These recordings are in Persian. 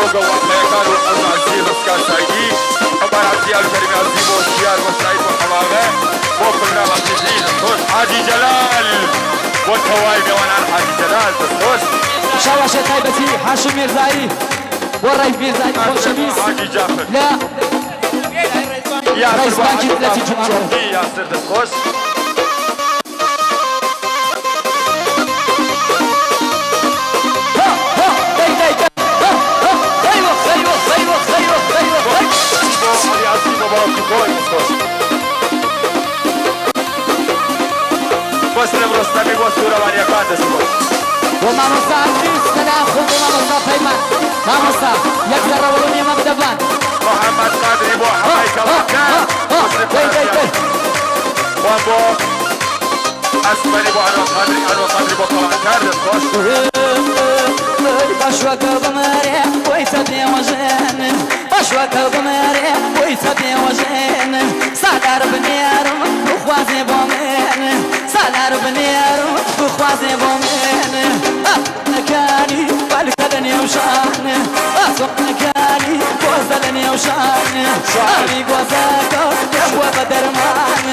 فوق وحيكان والقلب عزيز اسكان سايدي عمر عزيز الكريم عزيز والشيار والسعيد والحواغة وكلنا مخصوصين الصوت حاجي جلال والتوايب وانا حاجي جلال بالصوت شوشة طيبتي حاشم ميرزاي والرئيس ميرزاي فوق شميس حاجي جعفر لا يا رئيس بانكي 30 جمعة يا سر بالصوت مسلم رستمی و سوروانی کاندس وماما عزيز سلام خذ وماما فيمان ماما يك ذره ولوني ما بدبان محمد قادري بو حمايك وكان وابو اسمني بو عنو قادري بو طبعا كاردس خوش باشوك بماري ويتبني وجهن باشوك بماري ويتبني وجهن سالار بنيارم وخوازي بومين سالار بنيارم وخوازي بومين مكاني بالكدني وشان مكاني وزلني وشان امي غوزاكو يبوا بدرمان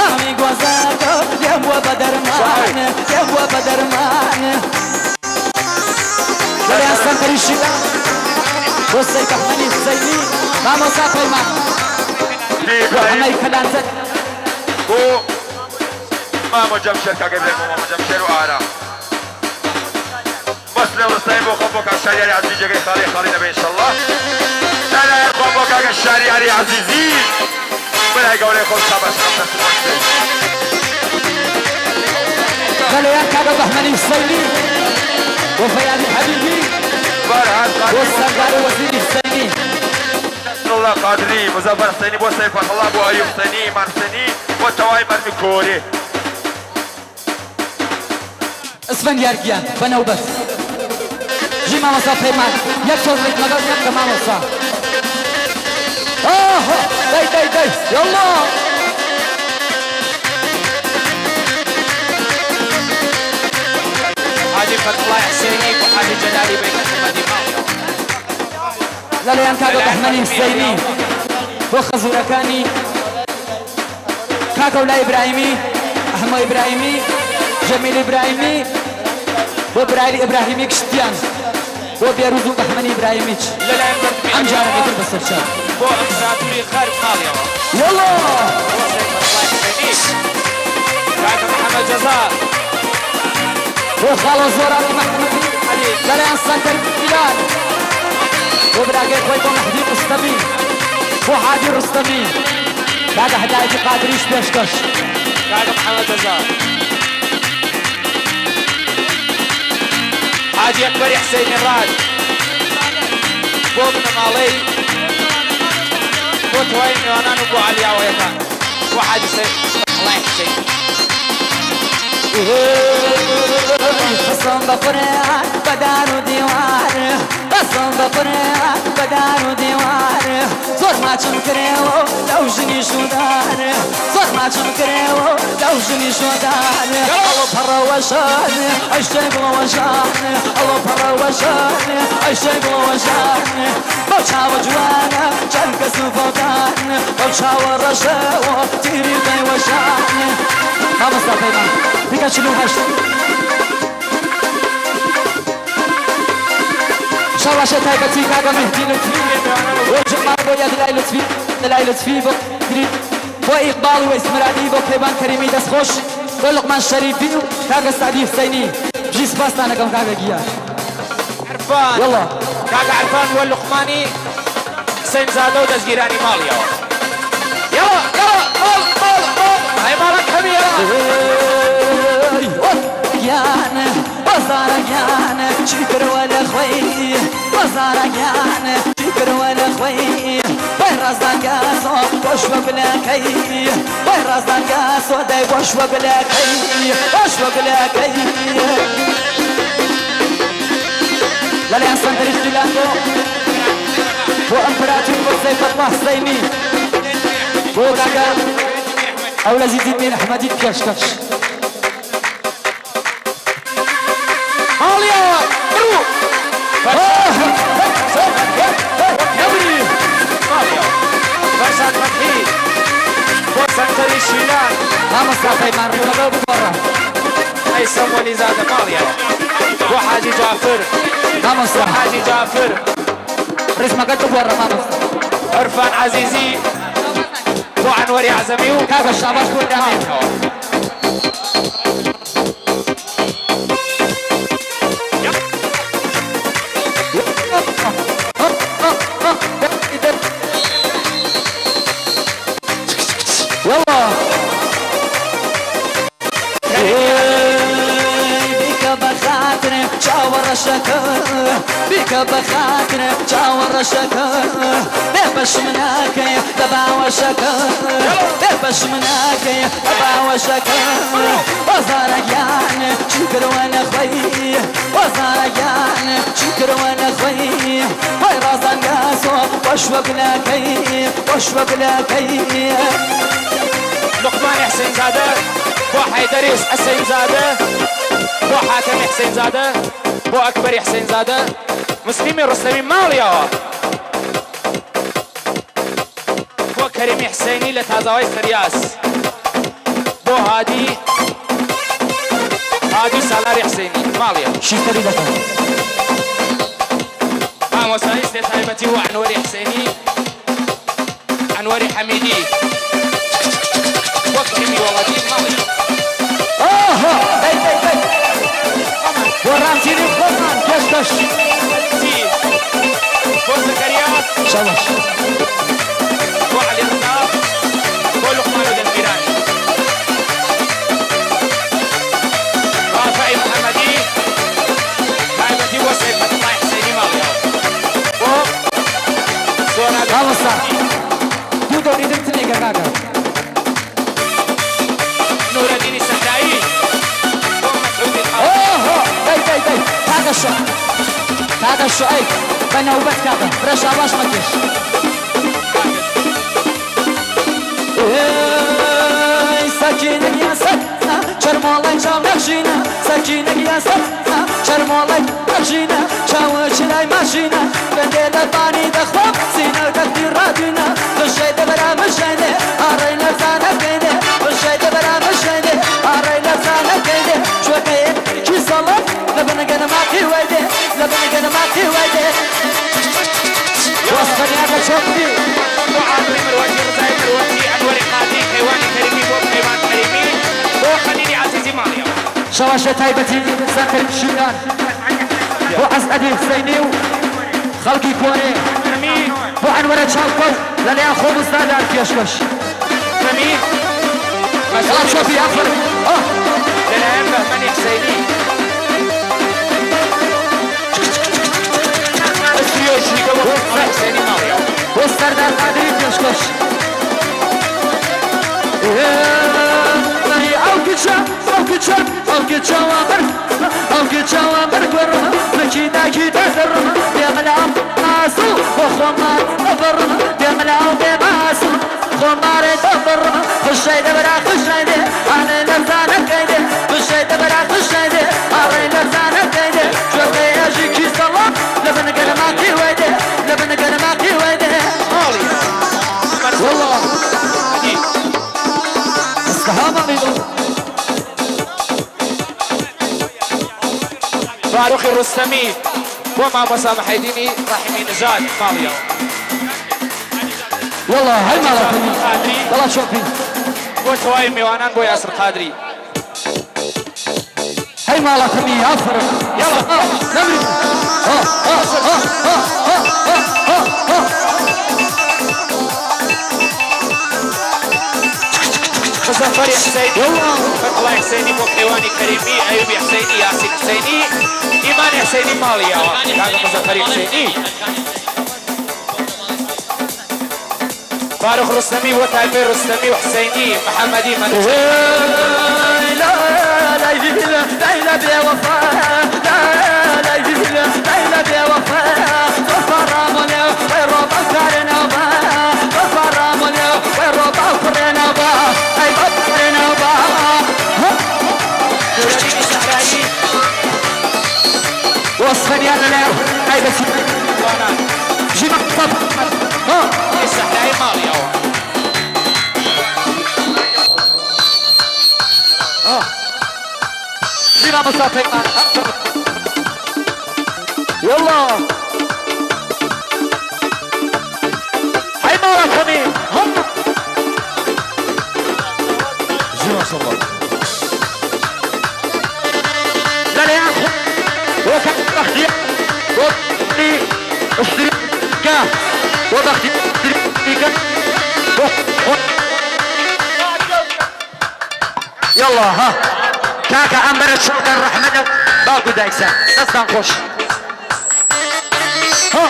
امي غوزاكو يبوا بدرمان يبوا بدرمان لا استنكر الشتاء بصي كحمني الزيني ما مصافي ما وحمي كلانتك هو ماما جمشير كاقبلك ماما جمشير وآرا مسلم رستايم وخبوك الشاري عزيزي جاي خالي نبي إن شاء الله أنا خبوك الشاري عزيزي من هاي قولي خل صابش خمسة سنوات قالوا يا كاقب أحمني الزيني وفيان حبيبي فرحان قادري والسنقار وزير السيني نصر الله قادري مزفر حسيني بو سيف الله بو أيوب حسيني مرسيني والتواي مرمكوري اسفن يارجيان فانا وبس جي ماما صافي مان يكسر لك مقال يبقى ماما صاف داي يلا حاجي فتح الله حسيني وحاجي جلالي بين الحمدي لا لا ينكاقو بحمني السيني وخزوركاني كاكو لا إبراهيمي أحمد إبراهيمي جميل إبراهيمي وبرايلي إبراهيمي كشتيان وبيروزو بحمني إبراهيمي لا لا ينكاقو أم جارة قدر بس الشاب بو إمبراطوري خارج ماليا يلا كاكو محمد جزار وخالو زوراني محمد لا لا ينسان كريم بلال وبراقي خويكم محدي رستمي وحادي رستمي بعد هدايتي قادريش بيشكش كاكو محمد جزار حاجي أكبر حسين الراد بو ابن مالي بو توين وانان وبو عليا ويكان وحاجي سيد الله حسين قسم بقرآن بدار ديوار قسم بقرآن بدار ديوار زور ما تنكريو لو جني شودار زور ما تنكريو لو جني شودار الله برا وشان عشق وشان الله برا وشان عشق وشان بوشا وجوانا جنك سفوتان بوشا ورشاو تيري بي وشان ما مستطيع بيكا شنو هشت شوشة تايبتي كاقا مهدي لطفي وجمع بويا دلائي لطفي وإقبال وإسمراني وكيبان كريمي دس خوش ولقمان شريفي كاقا سعدي حسيني بجي سباستانا كم كاقا جيا عرفان يلا كاقا عرفان واللقماني حسين زادو دس جيراني ماليا يلا هاي مالك كبيرة وزارقيان شكر ولا خوي وزارقيان شكر ولا خوي وين رزقاسو وشو بلاكي وين رزقاسو داي وشو بلاكي وشو بلاكي لا لا ينسان تريد جلانو وامبراتور وسيف الله حسيني وكاكا أولا زيد الدين أحمدي كشكش سنتري شيلان ما مصطفى ما ركبه بكره اي سمولي زاد ماليا وحاجي جعفر ما مصطفى وحاجي جعفر رسمه قد بكره ما مصطفى عرفان عزيزي وعنوري عزمي كاغا الشعباش كل يوم والله بك بخاطري شاور الشكر بك بخاطري شاور الشكر ببش مناكي تبع وشكر ببش مناكي تبع وشكر وزارك يعني شكر وانا خوي وزارك يعني شكر وانا خوي هاي رازان قاسو واشوق لكي واشوق لكي لقمان حسين زاده بو حيدريس حسين زاده بو حاكم حسين زاده بو اكبر حسين زاده مسلمي رستمي ماليا بو كريم حسيني لتازاوي سرياس بو هادي سالاري حسيني ماليا شيكري لك وسايس لتايبتي وعنوري حسيني عنوري حميدي وكتمي وودي ماليا بي ورامتيني بخوصان كشكش بو زكريا شاباش بو علي الطاف بو لقمان الدنبيراني رافعي محمدي تايبتي وسيد فتح الله حسيني ماليا بو سورة خلصا دودو ريدم تنيقا كاكا نور الدين السحرائي بو مسعود بي هذا الشعيب بنا وبس كذا فرش عواش ما تيش سكينك يا سكنا شرمالي شام نخشينا سكينك يا سكنا شرمالي نخشينا شاوش لاي ماشينا بندل باني دخوب سينا كثير رادينا خشيت برا مشينا هارينا زانا كينا خشيت برا مشينا هارينا زانا كينا شو كيف كي صلاة لبنا جنا ما في ويدي لبنا جنا ما في ويدي وصلني هذا شوفي وعاطي مروجي رزاي مروجي عنوري قاضي حيواني كريمي بو حيوان كريمي بو خليني عزيزي ماليا شواشة تايبتي سكر الشيلان وعسعدي حسيني خلقي كوري بو عنورة شالكو لليان خوب استاذ عرفيشكش سمين يلا شوفي أخر لليان بهمني حسيني اسريوشي قبل حسيني ماليا والسردار قادرين يشكش أوكي شوامر قرم مكيدا كيدا درم بيملام ناسو وخمار أبرم بيملام بماسو خمار تبرم خشيد برا خشيد أنا لزانا كيد خشيد برا خشيد أنا لزانا كيد شوفي أجي كي صلاة لبن قلماكي ويدي لبن قلماكي ويدي والله استهامة ميدو فاروق الرستمي ومع مسامح يديني رحمي نجاد ماليا والله هاي مالك والله شوفي بو شواي ميوانان بو ياسر قادري هاي مالك مي أفر يلا نمري مزفر حسيني فتح الله حسيني بو حيواني كريمي أيوبي حسيني ياسين حسيني إيمان حسيني ماليا هذا مزفر حسيني فاروق رستمي وتامير رستمي وحسيني محمدي من لا لا يجينا لا بوفاء لا يجينا لا بوفاء غفرامنا ويرضى كرنا با غفرامنا ويرضى كرنا با أي كرنا با نورالدين السحرائي وصفني أنا لا أي بس وانا جيب طب السحرائي ماليا زينا مصافي يلا هاي ماراثوني هم زين ما شاء الله. لا لا ياخذ وكان اختيار وطني اشتريكا وبختي اشتريكا يلا ها كاكا عنبرت شوكا رحمة باقو دايسا تصدق خوش ها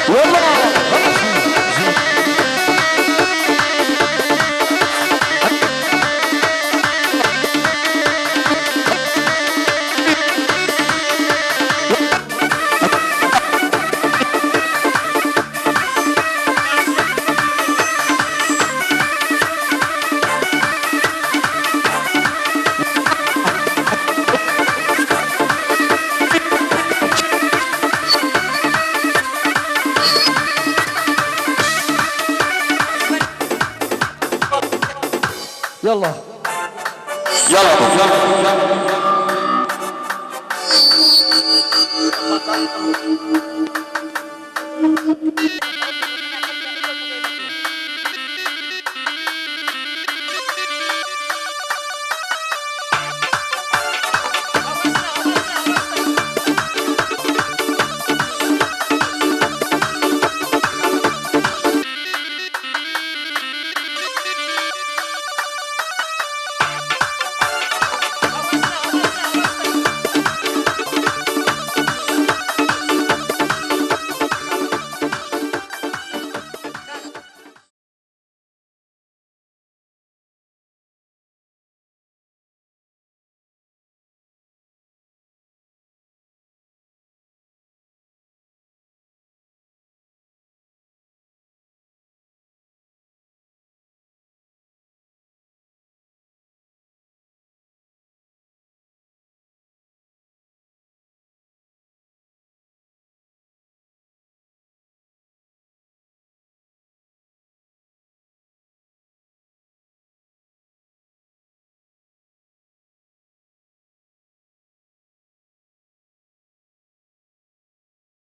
والله يلا يلا